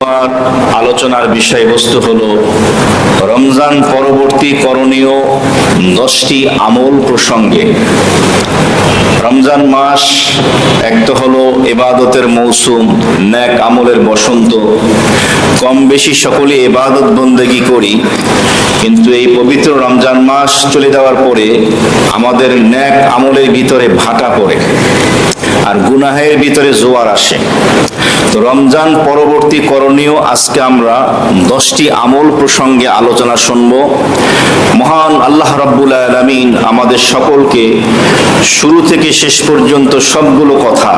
আমার আলোচনার বিষয়বস্তু হলো রমজান পরবর্তী করণীয় 10টি আমল প্রসঙ্গে। রমজান মাস এক তো হলো ইবাদতের মৌসুম, নেক আমলের বসন্ত। কম বেশি সকলে ইবাদত বন্দেগী করি, কিন্তু এই পবিত্র রমজান মাস চলে যাওয়ার পরে আমাদের নেক আমলের ভিতরে ভাটা পড়ে আর গুনাহের ভিতরে জোয়ার আসে। তো রমজান পরবর্তী করণীয় আজকে আমরা 10টি আমল প্রসঙ্গে আলোচনা শুনব। মহান আল্লাহ রাব্বুল আলামিন আমাদের সকলকে শুরু থেকে শেষ পর্যন্ত সবগুলো কথা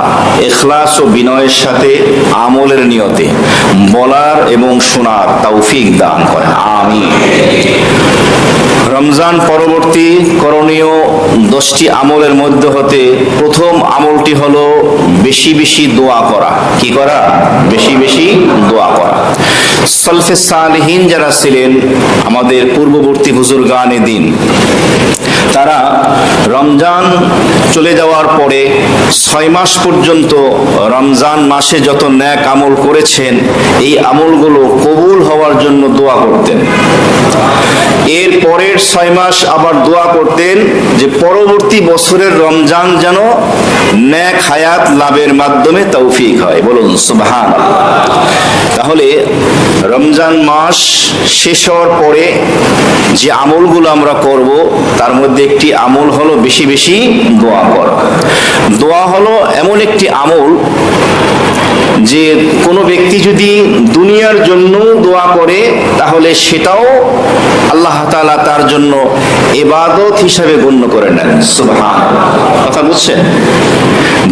ইখলাস ও বিনয়ের সাথে আমলের নিয়তে বলার এবং শোনার তৌফিক দান করেন, আমিন। রমজান পরবর্তী করণীয় 10টি আমলের মধ্যে হতে প্রথম আমলটি হলো বেশি বেশি দোয়া করা। কি করা? বেশি বেশি দোয়া করা। সলফে সালেহিন যারা ছিলেন, আমাদের পূর্ববর্তী বুজুর্গানে দিন, তারা রমজান চলে যাওয়ার পরে 6 মাস পর্যন্ত রমজান মাসে যত নেক আমল করেছেন, এই আমলগুলো কবুল হওয়ার জন্য দোয়া করতেন। এর পরের 6 মাস আবার দোয়া করতেন যে পরবর্তী বছরের রমজান যেন নেক হায়াত লাভের মাধ্যমে তৌফিক হয়। বলুন সুবহানাল্লাহ। তাহলে রমজান মাস শেষ হওয়ার পরে যে আমলগুলো আমরা করব, তার মধ্যে একটি আমল হলো বেশি বেশি দোয়া করা। দোয়া হলো এমন একটি আমল যে কোনো ব্যক্তি যদি দুনিয়ার জন্য দোয়া করে, তাহলে সেটাও আল্লাহ তাআলা তার জন্য ইবাদত হিসাবে গণ্য করে নেন। সুবহানাল্লাহ। কথা বুঝছেন?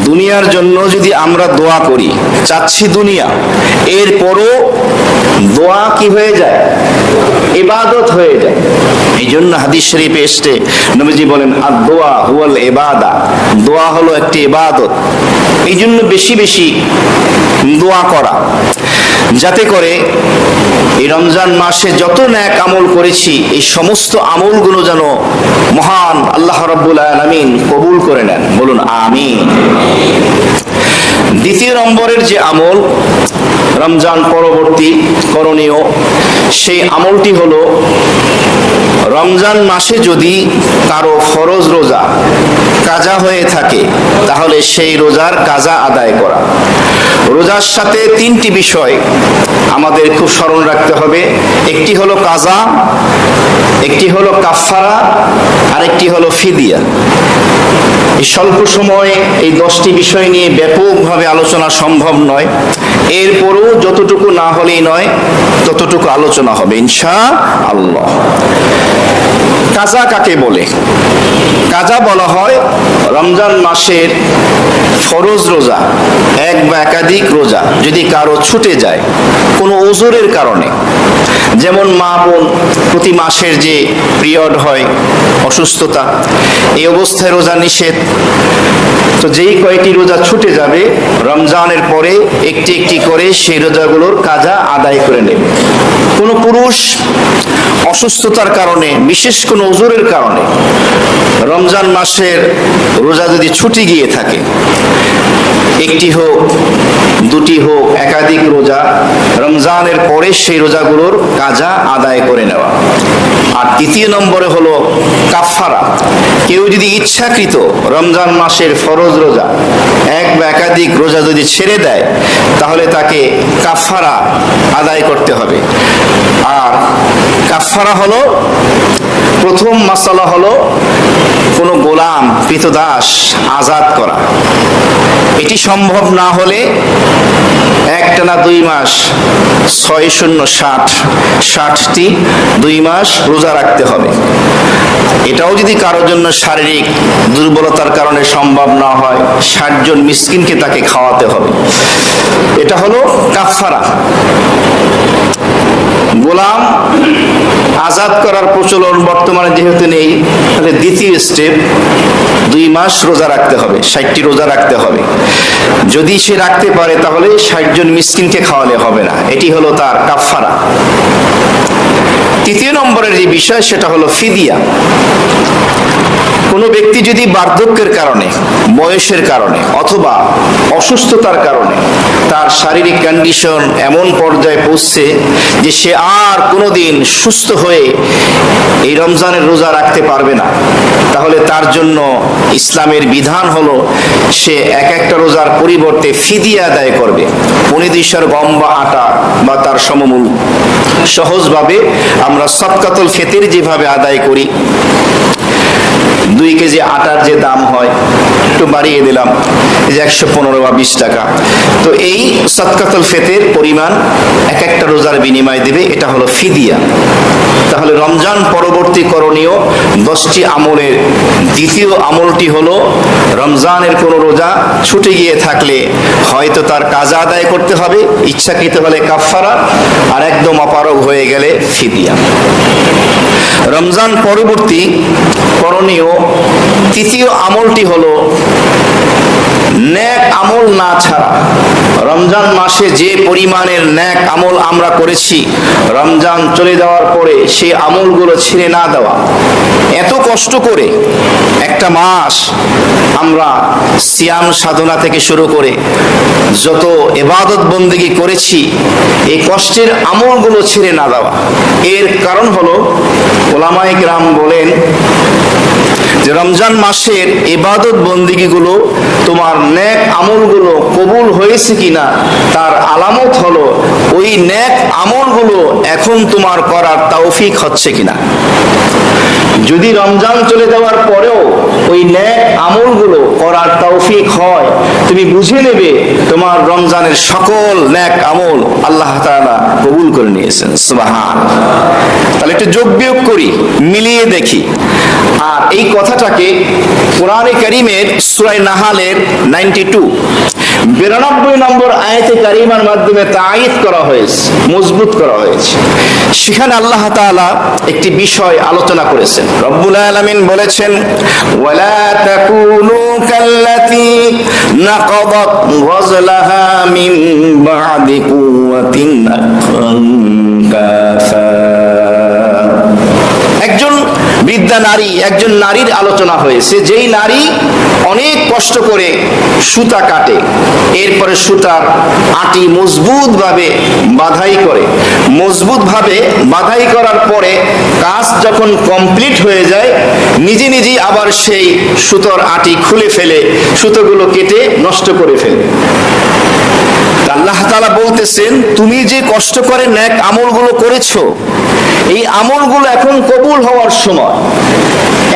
দুনিয়ার জন্য যদি আমরা দোয়া করি, চাচ্ছি দুনিয়া, এরপরও দোয়া কি হয়ে যায়? ইবাদত হয়ে যায়। এই জন্য হাদিস শরীফে এসেছে, নবীজি বলেন আদ-দোয়া হুয়াল ইবাদা, দোয়া হলো একটি ইবাদত। এই জন্য বেশি বেশি দোয়া করা, যাতে করে এই রমজান মাসে যত নেক আমল করেছি, এই সমস্ত আমলগুলো যেন মহান আল্লাহ রাব্বুল আলামিন কবুল করে নেন। বলুন আমিন। দ্বিতীয় নম্বরের যে আমল রমজান পরবর্তী করণীয়, সেই আমলটি হলো রমজান মাসে যদি কারো ফরজ রোজা কাজা হয়ে থাকে, তাহলে সেই রোজার কাজা আদায় করা। রোজার সাথে 3টি বিষয় আমাদের খুব স্মরণ রাখতে হবে। একটি হলো কাজা, একটি হলো কাফারা, আর একটি হলো ফিদিয়া। এই স্বল্প সময়ে এই 10টি বিষয় নিয়ে ব্যাপকভাবে আলোচনা সম্ভব নয়, এরপরও যতটুকু না হলেই নয় ততটুকু আলোচনা হবে ইনশাআল্লাহ। কাজা কাকে বলে? কাজা বলা হয় রমজান মাসের ফরজ রোজা, এক বা একাধিক রোজা যদি কারো ছুটে যায় কোনো ওজরের কারণে, যেমন মা বোন প্রতি মাসের যে পিরিয়ড হয়, অসুস্থতা, এই অবস্থায় রোজা নিষেধ। তো যেই কয়টি রোজা ছুটে যাবে, রমজানের পরে একটি একটি করে সেই রোজাগুলোর কাজা আদায় করে নেবে। কোনো পুরুষ অসুস্থতার কারণে, বিশেষ কোনো ওজরের কারণে রমজান মাসের রোজা যদি ছুটে গিয়ে থাকে, একটি হোক, 2টি হোক, একাধিক রোজা, রমজানের পরে সেই রোজাগুলোর কাজা আদায় করে নেওয়া। আর 3 নম্বরে হলো কাফারা। কেউ যদি ইচ্ছাকৃত রমজান মাসের ফরজ রোজা, এক বা একাধিক রোজা যদি ছেড়ে দেয়, তাহলে তাকে কাফারা আদায় করতে হবে। আর কাফারা হলো, প্রথম মাসালা হলো কোনো গোলাম, ক্রীতদাস আজাদ করা। এটি সম্ভব না হলে একটানা 2 মাস 60টি 2 মাস রোজা রাখতে হবে। এটাও যদি কারোর জন্য শারীরিক দুর্বলতার কারণে সম্ভব না হয়, 60 জন মিসকিনকে তাকে খাওয়াতে হবে। এটা হলো কাফারা। গোলাম আজাদ করার প্রচলন বর্তমানে যেহেতু নেই, তাহলে দ্বিতীয় স্টেপ 2 মাস রোজা রাখতে হবে, 60টি রোজা রাখতে হবে। যদি সে রাখতে পারে তাহলে 60 জন মিসকিনকে খাওয়ালে হবে না। এটি হলো তার কাফারা। 3 নম্বরের যে বিষয়, সেটা হলো ফিদিয়া। কোনো ব্যক্তি যদি বার্ধক্যের কারণে, বয়সের কারণে অথবা অসুস্থতার কারণে তার শারীরিক কন্ডিশন এমন পর্যায়ে পৌঁছছে যে সে আর কোনোদিন সুস্থ হয়ে এই রমজানের রোজা রাখতে পারবে না, তাহলে তার জন্য ইসলামের বিধান হলো সে এক একটা রোজার পরিবর্তে ফিদিয়া আদায় করবে, 15 গম বা আটা বা তার সমমূল। সহজভাবে আমরা সদকাতুল ফিতর যেভাবে আদায় করি, 2 কেজি আটার যে দাম হয় একটু বাড়িয়ে দিলাম, এই যে 115 বা 20 টাকা, তো এই সদকাতুল ফিতর পরিমাণ এক একটা রোজার বিনিময় দেবে, এটা হলো ফিদিয়া। তাহলে রমজান পরবর্তী করণীয় 10টি আমলের দ্বিতীয় আমলটি হলো রমজানের কোনো রোজা ছুটে গিয়ে থাকলে হয়তো তার কাজা আদায় করতে হবে, ইচ্ছাকৃত হলে কাফফারা, আর একদম অপারগ হয়ে গেলে ফিদিয়া। রমজান পরবর্তী করণীয় তৃতীয় আমলটি হলো নেক আমল না ছাড়া। রমজান মাসে যে পরিমাণের নেক আমল আমরা করেছি, রমজান চলে যাওয়ার পরে সেই আমলগুলো ছেড়ে না দেওয়া। এত কষ্ট করে একটা মাস আমরা সিয়াম সাধনা থেকে শুরু করে যত ইবাদত বন্দেগী করেছি, এই কষ্টের আমলগুলো ছেড়ে না দেওয়া। এর কারণ হলো উলামায়ে কেরাম বলেন যে রমজান মাসের ইবাদত বন্দেগীগুলো, তোমার নেক আমলগুলো কবুল হয়েছে কিনা তার আলামত হলো ওই নেক আমলগুলো এখন তোমার করার তৌফিক হচ্ছে কিনা। যদি রমজান চলে যাওয়ার পরেও ওই নেক আমলগুলো করার তৌফিক হয়, তুমি বুঝে নেবে তোমার রমজানের সকল নেক আমল আল্লাহ তাআলা কবুল করে নিয়েছেন। সুবহানাল্লাহ। তাহলে একটু যোগ বিয়োগ করি, মিলিয়ে দেখি। আর এই কথাটাকে কোরআনে কারীমের সূরা নাহালের 92 নম্বর আয়াতে কারিমার মাধ্যমে তায়িদ করা হয়েছে, মজবুত করা হয়েছে। সেখানে আল্লাহ তাআলা একটি বিষয় আলোচনা করেছেন। রব্বুল আলামিন বলেছেন, ওয়ালা তাকুনু কাল্লাতী নাকাদাত গাজলাহা মিন বা'দি কুওয়াতিন আনকাসা। একজন বৃদ্ধা নারী, একজন নারীর আলোচনা হয়েছে, যেই নারী অনেক কষ্ট করে সুতা কাটে, এরপরে সুতার আটি মজবুতভাবে বাঁধাই করে, মজবুতভাবে বাঁধাই করার পরে কাজ যখন কমপ্লিট হয়ে যায়, নিজে নিজেই আবার সেই সুতোর আটি খুলে ফেলে, সুতোগুলো কেটে নষ্ট করে ফেলে। আল্লাহ তাআলা বলতেছেন, তুমি যে কষ্ট করে নেক আমলগুলো করেছো, এই আমলগুলো এখন কবুল হওয়ার সময়।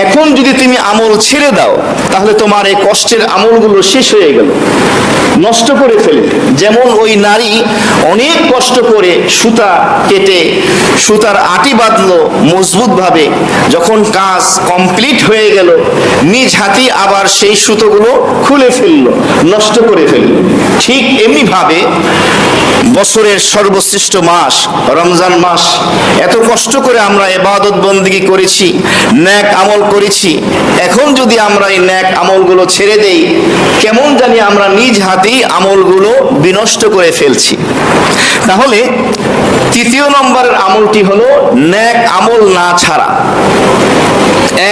এখন যদি তুমি আমল ছেড়ে দাও, তাহলে তোমার এই কষ্টের আমলগুলো শেষ হয়ে গেল, নষ্ট করে ফেলে। যেমন ওই নারী অনেক কষ্ট করে সুতা কেটে সুতার আটি বাঁধলো মজবুতভাবে, যখন কাজ কমপ্লিট হয়ে গেল নিজ হাতেই আবার সেই সুতোগুলো খুলে ফেললো, নষ্ট করে ফেললো। ঠিক এমনি ভাবে বছরের সর্বশ্রেষ্ঠ মাস রমজান মাস, এত কষ্ট করে আমরা ইবাদত বন্দেগী করেছি, নেক আমল করেছি, এখন যদি আমরা এই নেক আমলগুলো ছেড়ে দেই, কেমন জানি আমরা নিজ হাতেই আমলগুলো বিনষ্ট করে ফেলছি। তাহলে তৃতীয় নম্বরের আমলটি হলো নেক আমল না ছাড়া।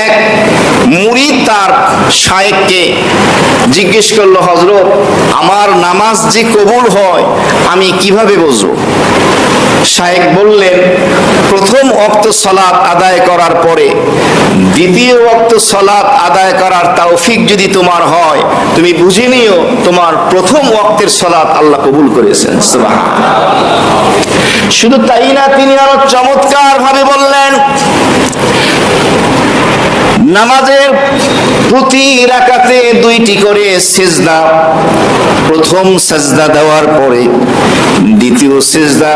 এক মুরিদ তার শায়েখকে জিজ্ঞেস করলো, হযরত, আমার নামাজ যে কবুল হয় আমি কিভাবে বুঝবো? শায়েখ বললেন, প্রথম ওয়াক্ত সালাত আদায় করার পরে দ্বিতীয় ওয়াক্ত সালাত আদায় করার তৌফিক যদি তোমার হয়, তুমি বুঝে নিও তোমার প্রথম ওয়াক্তের সালাত আল্লাহ কবুল করেছেন। সুবহানাল্লাহ। শুধু তাই না, তিনি আরো চমৎকার ভাবে বললেন, নামাজের প্রতি রাকাতে 2টি করে সিজদা, প্রথম সিজদা দেওয়ার পরে দ্বিতীয় সিজদা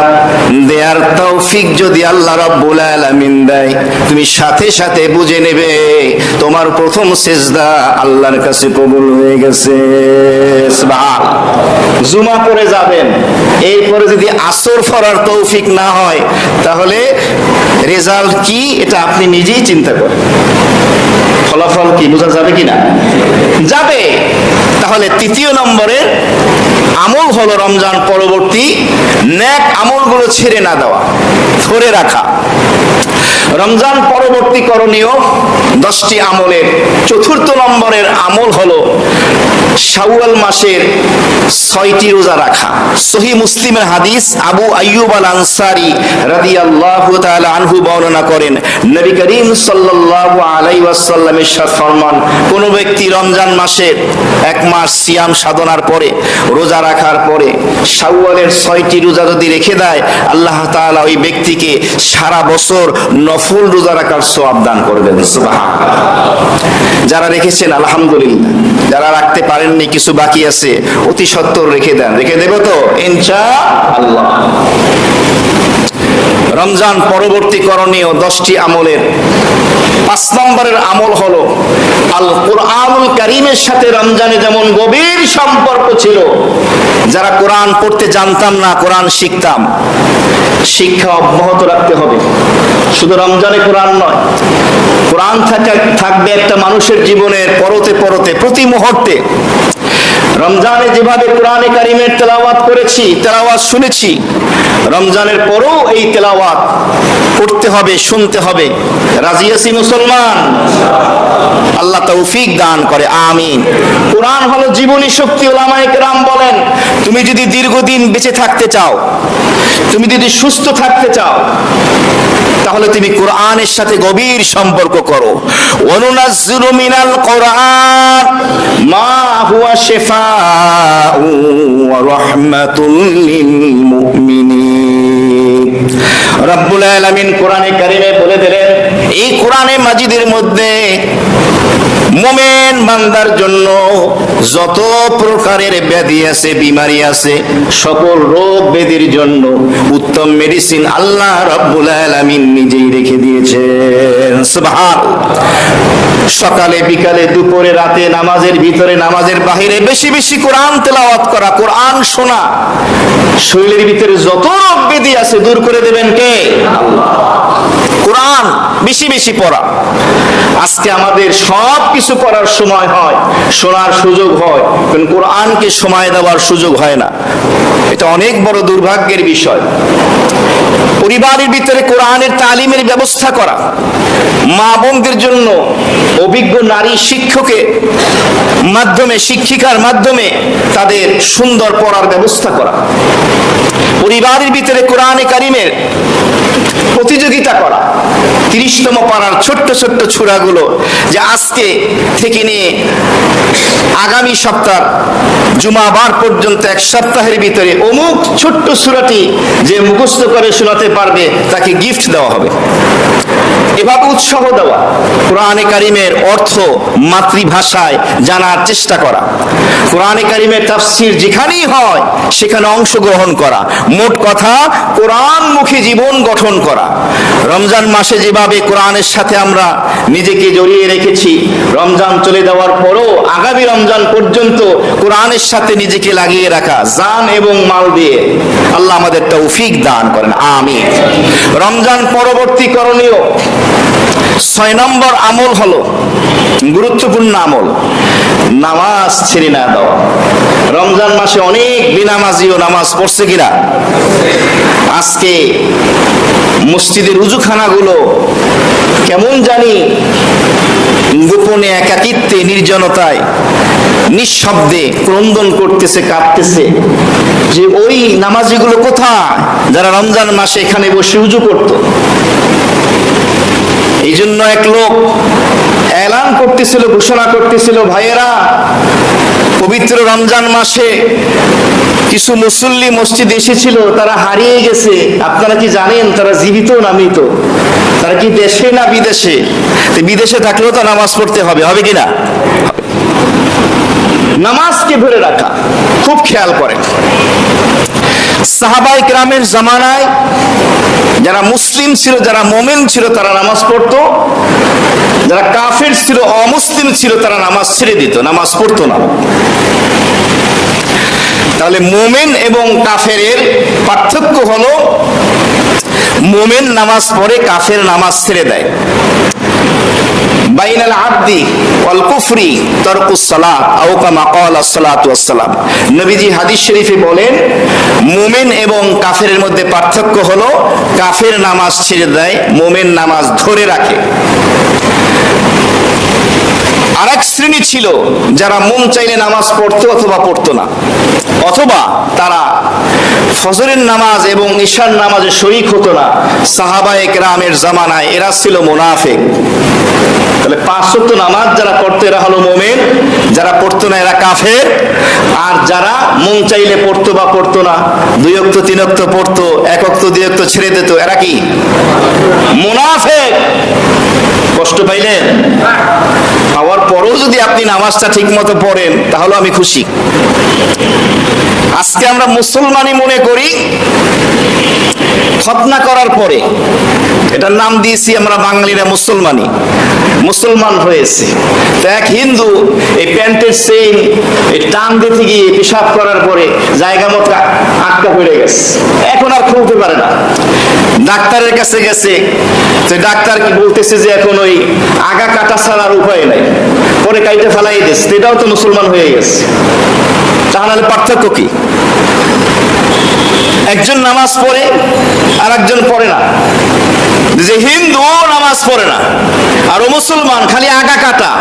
দেওয়ার তৌফিক যদি আল্লাহ রাব্বুল আলামিন দেয়, তুমি সাথে সাথে বুঝে নেবে তোমার প্রথম সিজদা আল্লাহর কাছে কবুল হয়ে গেছে। সুবহানাল্লাহ। জুমা পড়ে যাবেন, এরপরে যদি আসর পড়ার তৌফিক না হয়, তাহলে রেজাল্ট কি এটা আপনি নিজেই চিন্তা করেন, ফলাফল কি বোঝা যাবে কিনা? যাবে। তাহলে তৃতীয় নম্বরের আমল হলো রমজান পরবর্তী নেক আমলগুলো ছেড়ে না দেওয়া, ধরে রাখা। রমজান পরবর্তী করণীয় 10টি আমলের চতুর্থ নম্বরের আমল হলো শাওয়াল মাসের 6টি রোজা রাখা। সহিহ মুসলিমের হাদিস, আবু আইয়ুব আল আনসারী রাদিয়াল্লাহু তাআলা আনহু বর্ণনা করেন, নবী করিম সাল্লাল্লাহু আলাইহি ওয়াসাল্লাম ইরশাদ ফরমান, কোন ব্যক্তি রমজান মাসে এক মাস সিয়াম সাধনার পরে, রোজা রাখার পরে শাওয়ালের 6টি রোজা যদি রেখে দেয়, আল্লাহ তাআলা ওই ব্যক্তিকে সারা বছর নফল রোজা রাখার সওয়াব দান করবেন। সুবহানাল্লাহ। যারা রেখেছেন আলহামদুলিল্লাহ, যারা রাখতে পারেননি কিছু বাকি আছে অতি সত্বর রেখে দেন, রেখে দেব তো ইনশাআল্লাহ। রমজান পরবর্তী করণীয় 10টি আমলের 5 নম্বরের আমল হলো আল কোরআনুল কারীমের সাথে রমজানে যেমন গভীর সম্পর্ক ছিল, যারা কোরআন পড়তে জানতাম না কোরআন শিখতাম, শিক্ষা অব্যাহত রাখতে হবে। শুধু রমজানে কোরআন নয়, কোরআন থাকবে একটা মানুষের জীবনের পরতে পরতে, প্রতি মুহূর্তে। রমজানে যেভাবে কোরআনে কারীমের তেলাওয়াত করেছি, তেলাওয়াত শুনেছি, রমজানের পরও এই তেলাওয়াত পড়তে হবে, শুনতে হবে। রাজি আছি মুসলমান? আল্লাহ তৌফিক দান করে, আমিন। কোরআন হলো জীবনী শক্তি। উলামায়ে কেরাম বলেন, তুমি যদি দীর্ঘদিন বেঁচে থাকতে চাও, তুমি যদি সুস্থ থাকতে চাও, তাহলে তুমি কোরআনের সাথে গভীর সম্পর্ক করো। ওয়ানুনাজ্জিলু মিনাল কোরআন মা হুয়া শিফাউ ওয়া রাহমাতুল লিল মুমিনিন। রব্বুল আলামিন কোরআনে কারীমে বলে দিলেন, এই কোরআনে মাজিদের মধ্যে মুমিন বান্দার জন্য যত প্রকারের ব্যাধি আছে, বিমারি আছে, সকল রোগ ব্যাধির জন্য উত্তম মেডিসিন আল্লাহ রব্বুল আলামিন নিজেই রেখে দিয়েছেন। সুবহানাল্লাহ। সকালে বিকালে দুপুরে রাতে, নামাজের ভিতরে নামাজের বাহিরে বেশি বেশি কোরআন তেলাওয়াত করা, কোরআন শোনা, শরীরের ভিতরে যত রোগ ব্যাধি আছে দূর করে দেবেন কে? আল্লাহ। কোরআন বেশি বেশি পড়া। আজকে আমাদের সব কিছু করার সময় হয়, শোনার সুযোগ হয়, কিন্তু কোরআনকে সময় দেওয়ার সুযোগ হয় না। এটা অনেক বড় দুর্ভাগ্যের বিষয়। পরিবারের ভিতরে কোরআনের তালিমের ব্যবস্থা করা, মা বোনদের জন্য অভিজ্ঞ নারী শিক্ষকের মাধ্যমে, শিক্ষিকার মাধ্যমে তাদের সুন্দর পড়ার ব্যবস্থা করা, পরিবারের ভিতরে কোরআনে কারীমের প্রতিযোগিতা করা, 30তম পারার ছোট্ট ছোট্ট সূরাগুলো, যে আজকে থেকে নিয়ে আগামী সপ্তাহ জুমাবার পর্যন্ত এক সপ্তাহের ভিতরে অমুক ছোট্ট সূরাটি যে মুখস্থ করে শোনাতে পারবে তাকে গিফট দেওয়া হবে। এভাবে উৎসাহ দেওয়া, কোরআনে কারীমের অর্থ মাতৃভাষায় জানার চেষ্টা করা, কোরআনে কারীমের তাফসীর যেখানেই হয় সেখানে অংশগ্রহণ করা, মোট কথা কোরআনমুখী জীবন গঠন করা। রমজান মাসে যেভাবে কোরআনের সাথে আমরা নিজেকে জড়িয়ে রেখেছি, রমজান চলে যাওয়ার পরও আগামী রমজান পর্যন্ত কোরআনের সাথে নিজেকে লাগিয়ে রাখা, জান এবং মাল দিয়ে। আল্লাহ আমাদের তৌফিক দান করেন, আমিন। রমজান পরবর্তী করণীয় 6 নম্বর আমল হলো গুরুত্বপূর্ণ আমল, নামাজ ছেড়ে না দেওয়া। রমজান মাসে অনেক বেনামাজিও নামাজ পড়ছে কিনা? আজকে মসজিদের রুজুখানাগুলো কেমন জানি গোপনে, একাকিত্বে, নির্জনতায়, নিঃশব্দে ক্রন্দন করতেছে, কাঁদতেছে যে ওই নামাজিগুলো কোথায় যারা রমজান মাসে এখানে বসে রুজু করত। এই জন্য এক লোক এলান করতেছিল, ঘোষণা করতেছিল, ভাইয়েরা, পবিত্র রমজান মাসে কিছু মুসল্লি মসজিদে এসেছিল, তারা হারিয়ে গেছে। আপনারা কি জানেন তারা জীবিত না মৃত? তারা কি দেশে না বিদেশে? বিদেশে থাকলেও তো নামাজ পড়তে হবে, হবে কিনা? নামাজকে ধরে রাখা খুব খেয়াল করেন। সাহাবায়ে কেরামের জামানায় যারা মুসলিম ছিল, যারা মুমিন ছিল, তারা নামাজ পড়তো। যারা কাফের ছিল, অমুসলিম ছিল, তারা নামাজ ছেড়ে দিত, নামাজ পড়তো না। তাহলে মুমিন এবং কাফেরের পার্থক্য হলো, মুমিন নামাজ পড়ে, কাফের নামাজ ছেড়ে দেয়। বাইনাল আবদি ওয়াল কুফরি তারকুস সালাত আও কামা ক্বালা সাল্লাতু ওয়াস সালাম। নবীজি হাদিস শরীফে বলেন, মুমিন এবং কাফেরের মধ্যে পার্থক্য হলো কাফের নামাজ ছেড়ে দেয়, মুমিন নামাজ ধরে রাখে। আরেক শ্রেণী ছিল যারা মন চাইলে নামাজ পড়তো অথবা পড়তো না, অথবা তারা ফজরের নামাজ এবং ঈশার নামাজে শরীক হতো না। সাহাবায়ে কেরামের জামানায় এরা ছিল মুনাফিক। তাহলে 5 ওয়াক্ত নামাজ যারা পড়তো এরা হলো মুমিন, যারা পড়তো না এরা কাফের। আর যারা মন চাইলে পড়তো বা পড়তো না, 2 ওয়াক্ত 3 ওয়াক্ত পড়তো, 1 ওয়াক্ত 2 ওয়াক্ত ছেড়ে দিত, এরা কি? মুনাফিক। কষ্ট পাইলেন? পাওয়ার পরেও যদি আপনি নামাজটা ঠিক মতো পড়েন তাহলে আমি খুশি। আজকে আমরা মুসলমানই মনে করি, খতনা করার পরে এটার নাম দিয়েছি আমরা বাঙালিরা মুসলমানই, মুসলমান হয়েছে। তো এক হিন্দু এই প্যান্টের চেইন এই টান দিতে গিয়ে পেশাব করার পরে জায়গা মতো আটকা পড়ে গেছে, এখন আর খুলতে পারে না। ডাক্তারের কাছে গেছে, তো ডাক্তার কি বলতেছে যে এখন ওই আগা কাটা ছাড়ার উপায় নাই, পরে কাইটে ফেলাই দিচ্ছে। এটাও তো মুসলমান হয়ে গেছে। তাহলে পার্থক্য কি? একজন নামাজ পড়ে আর একজন পড়ে না। যে হিন্দু নামাজ পড়ে না আর ও মুসলমান, খালি আগা কাটা,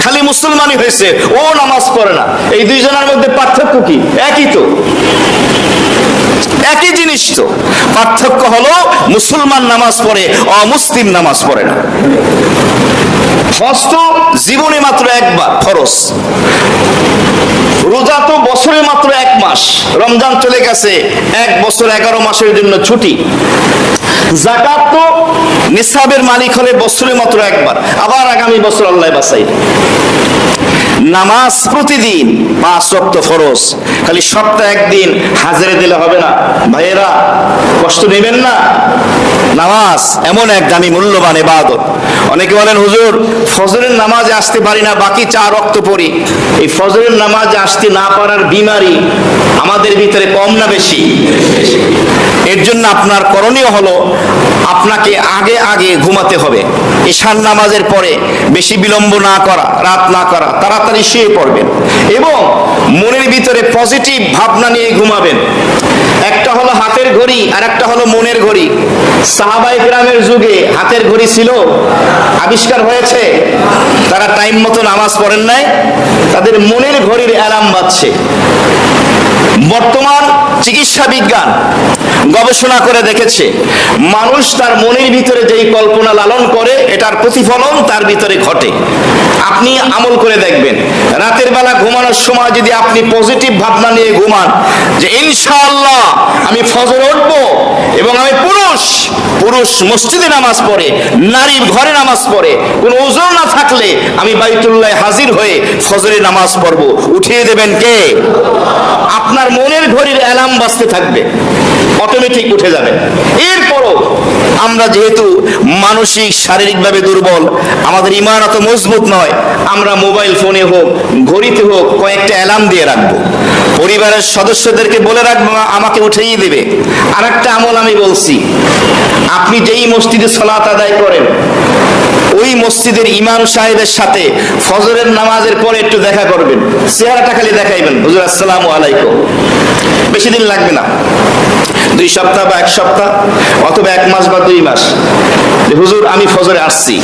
খালি মুসলমানই হয়েছে, ও নামাজ পড়ে না। এই দুইজনের মধ্যে পার্থক্য কি? একই তো, একই জিনিস তো। পার্থক্য হলো মুসলমান নামাজ পড়ে, অমুসলিম নামাজ পড়ে না। হজ তো জীবনে মাত্র একবার ফরজ, রোজা তো বছরে মাত্র 1 মাস, রমজান চলে গেছে, 1 বছর 11 মাসের জন্য ছুটি। যাকাত তো নিসাবের মালিক হলে বছরে মাত্র একবার, আবার আগামী বছর আল্লাহ বাঁচাই। নামাজ প্রতিদিন 5 ওয়াক্ত ফরজ, খালি সপ্তাহে 1 দিন হাজিরে দিলে হবে না। ভাইয়েরা কষ্ট নেবেন না, নামাজ এমন এক দামি মূল্যবান ইবাদত। অনেকে বলেন হুজুর ফজরের নামাজে আসতে পারি না, বাকি 4 ওয়াক্ত পড়ি। এই ফজরের নামাজে আসতে না পারার বিমারি আমাদের ভিতরে কম না বেশি? এর জন্য আপনার করণীয় হলো আপনাকে আগে আগে ঘুমাতে হবে। ঈশার নামাজের পরে বেশি বিলম্ব না করা, রাত না করা, তাড়াতাড়ি শুয়ে পড়বেন এবং মনের ভিতরে পজিটিভ ভাবনা নিয়ে ঘুমাবেন। একটা হলো হাতের ঘড়ি আর একটা হলো মনের ঘড়ি। সাহাবায়ে কেরামের যুগে হাতের ঘড়ি ছিল, আবিষ্কার হয়েছে, তারা টাইম মতো নামাজ পড়েন নাই, তাদের মনের ঘড়ির অ্যালার্ম বাজছে। বর্তমান চিকিৎসা বিজ্ঞান গবেষণা করে দেখেছে, মানুষ তার মনের ভিতরে যেই কল্পনা লালন করে এটার প্রতিফলন তার ভিতরে ঘটে। আপনি আমল করে দেখবেন, রাতের বেলা ঘুমানোর সময় যদি আপনি পজিটিভ ভাবনা নিয়ে ঘুমান যে ইনশাআল্লাহ আমি ফজরে উঠবো এবং আমি পুরুষ মসজিদে নামাজ পড়ে, নারী ঘরে নামাজ পড়ে, কোনো ওজর না থাকলে আমি বাইতুল্লাহ হাজির হয়ে ফজরে নামাজ পড়বো, উঠিয়ে দেবেন কে? আপনার মনের ঘড়ির অ্যালার্ম বাজতে থাকবে, অটোমেটিক উঠে যাবে। এরপরও আমরা যেহেতু মানসিক শারীরিকভাবে দুর্বল, আমাদের ঈমান অত মজবুত নয়, আমরা মোবাইল ফোনে হোক ঘড়িতে হোক কয়েকটা অ্যালার্ম দিয়ে রাখবো, পরিবারের সদস্যদেরকে বলে রাখবো আমাকে উঠেই দেবে। আর একটা আমল আমি বলছি, আপনি যেই মসজিদে সালাত আদায় করেন ওই মসজিদের ইমাম সাহেবের সাথে ফজরের নামাজের পরে একটু দেখা করবেন, চেহারাটা খালি দেখাইবেন, হুজুর আসসালামু আলাইকুম। বেশি দিন লাগবে না, 2 সপ্তাহ বা 1 সপ্তাহ অথবা 1 মাস বা 2 মাস, যে হুজুর আমি ফজরে আসছি,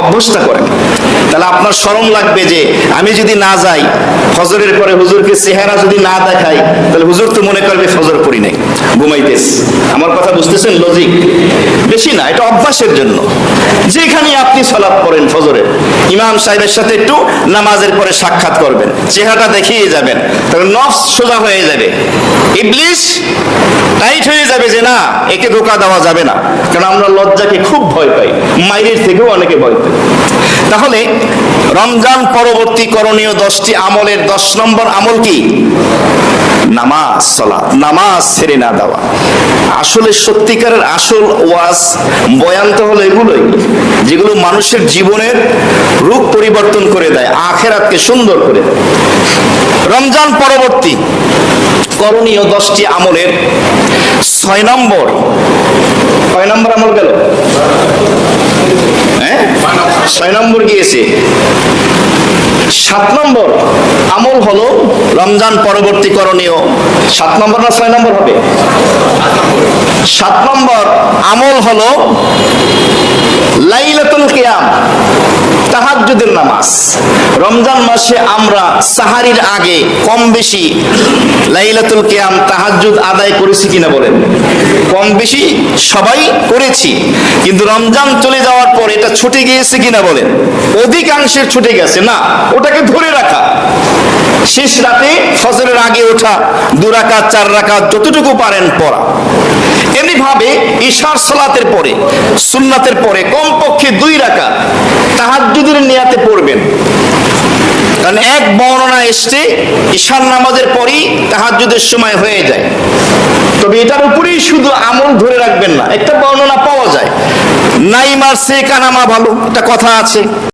অভ্যস্ত করেন। তাহলে আপনার শরম লাগবে যে আমি যদি না যাই ফজরের পরে হুজুরকে চেহারা যদি না দেখাই, তাহলে হুজুর তো মনে করবে ফজর পড়ি নাই, ঘুমাইতেছি। আমার কথা বুঝতেছেন? লজিক বেশি না, এটা অভ্যাসের জন্য। যেখানে আপনি সালাত পড়েন ফজরের, ইমাম সাহেবের সাথে একটু নামাজের পরে সাক্ষাৎ করবেন, চেহারাটা দেখিয়ে যাবেন, তাহলে নফস সোজা হয়ে যাবে, ইবলিস টাইট হয়ে যাবে যে না একে ধোঁকা দেওয়া যাবে না। কারণ আমরা লজ্জাকে খুব ভয় পাই, মায়ের থেকেও অনেকে ভয় পাই। তাহলে রমজান পরবর্তী করণীয় 10টি আমলের 10 নম্বর আমল কি? নামাজ, সালাত, নামাজ ছেড়ে না দেওয়া। আসলে সত্যিকারের আসল ওয়াজ বয়ান তো হলো এগুলোই, যেগুলো মানুষের জীবনের রূপ পরিবর্তন করে দেয়, আখিরাতকে সুন্দর করে দেয়। রমজান পরবর্তী করণীয় 10টি আমলের 6 নম্বর, কয় নম্বর আমল গেল? হ্যাঁ, 6 নম্বর গিয়েছে। 7 নম্বর আমল হলো রমজান পরবর্তী করণীয়। 7 নম্বর না 6 নম্বর হবে? 7 নম্বর আমল হলো লাইলাতুল কিয়াম, তাহাজ্জুদের নামাজ। রমজান মাসে আমরা সাহারির আগে কম বেশি লাইলাতুল কিয়াম তাহাজ্জুদ আদায় করেছি কিনা বলেন? কম বেশি সবাই করেছি, কিন্তু রমজান চলে যাওয়ার পর এটা ছুটে গিয়েছে কিনা বলেন? অধিকাংশের ছুটে গেছে না, ওটাকে ধরে রাখা। শেষ রাতে ফজরের আগে ওঠা, 2 রাকাত 4 রাকাত যতটুকু পারেন পড়া। এমনি ভাবে ইশার সালাতের পরে, সুন্নাতের পরে কমপক্ষে 2 রাকাত তাহাজ্জুদের নিয়াতে পড়বেন। কারণ এক বর্ণনা এসছে ইশার নামাজের পরই তাহাজ্জুদের সময় হয়ে যায়। তবে এটার উপরেই শুধু আমল ধরে রাখবেন না, একটা বর্ণনা পাওয়া যায় নাইমার সে কানামা ভালো, একটা কথা আছে।